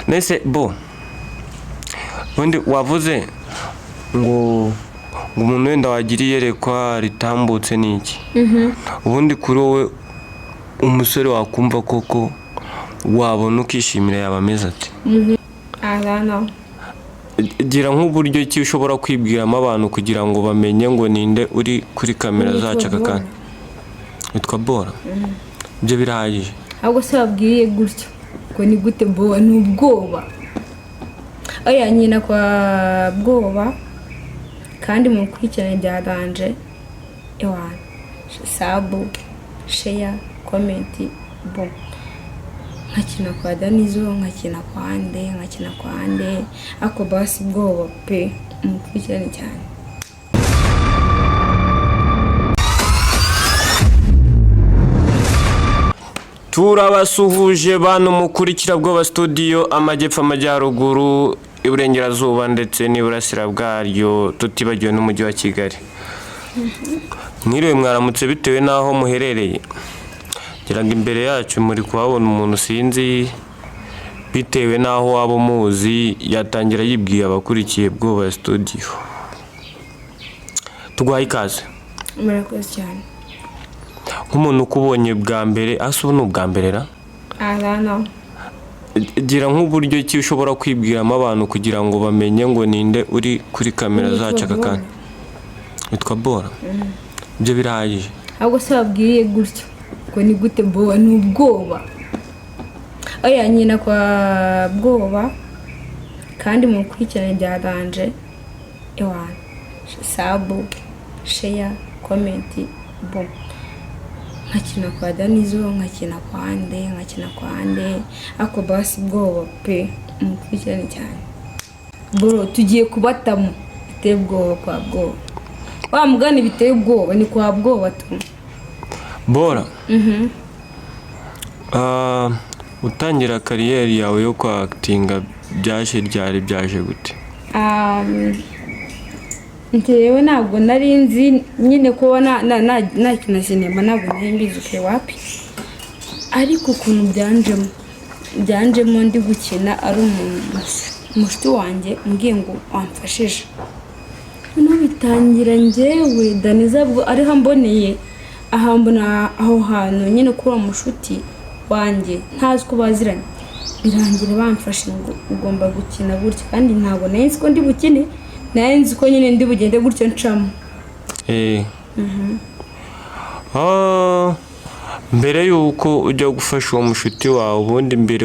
nese bo ubundi wavuze ngo umuntu wenda wagiriye yerekwa ritambutse n'iki ubundi kuri wowe umusore wakumva koko wabona ukishimira yaba ameze ati Arana gira nk'uburyo ki ushobora kwibwiramo abantu kugira ngo bamenye ngo ninde uri kuri kamera zacu aka kanya witwa Bora ibyo birahagije ahubwo se babwiye gutyo ngo ni gute Bora ni ubwoba oya nyina kwa bwoba kandi mu kwikirana bya danje ewana sabu share comment bo nkakina kwa Danizo nkakina kwa Ande ako basi bwoba pe mu kwikirana cyane. turabasuhuje bantu mukurikira bwoba studio amajyepfo amajyaruguru iburengerazuba ndetse n'iburasira bwaryo tutibagiwe n'umujyi wa Kigali. Mwiriwe mwaramutse bitewe naho muherereye giraga imbere yacu muri kuhabona umuntu sinzi bitewe naho waba muzi yatangira yibwiye abakurikiye bwoba studio. Tugwaye ikaze. Murakoze cyane. Nk'umuntu ukubonye bwa mbere aso n'ubwa mbere ra Arana gira nk'uburyo ki ushobora kwibwiramo abantu kugira ngo bamenye ngo ninde uri kuri kamera zacu aka kanya witwa Bora ibyo birahagije ahubwo se babwiye gutyo ngo ni gute Bora ni ubwoba oya nyina kwa bwoba kandi mu kwikirana bya danje ewana sabu share comment bo nkakina kwa Danizo nkakina kwa Ande ako basi bwoba pe mu kwikirana cyane. Bro tugiye kubatamo biteye ubwoba kwa bwoba wa mugani biteye ubwoba ni kwa bwoba tu Bora utangira kariyeri yawe yo kwa actinga byaje gute ntewe ntabwo nari nzi nyine ko na kina sinema ntabwo nari mbizi pe wapi ariko ukuntu byanjemo ndi gukina ari umushuti wanjye mbwiye ngo wamfashije no bitangira njyewe Daniza ariho mboneye ahambona aho hantu nyine kuri umushuti wanjye ntazi ko baziranye birangira bamfashe ngo ugomba gukina gutya kandi ntabwo nzi ko ndi bukine nzi ko nyine ndi bugende gutyo ncamo mbere yuko ujya gufasha uwo mushuti wawe ubundi mbere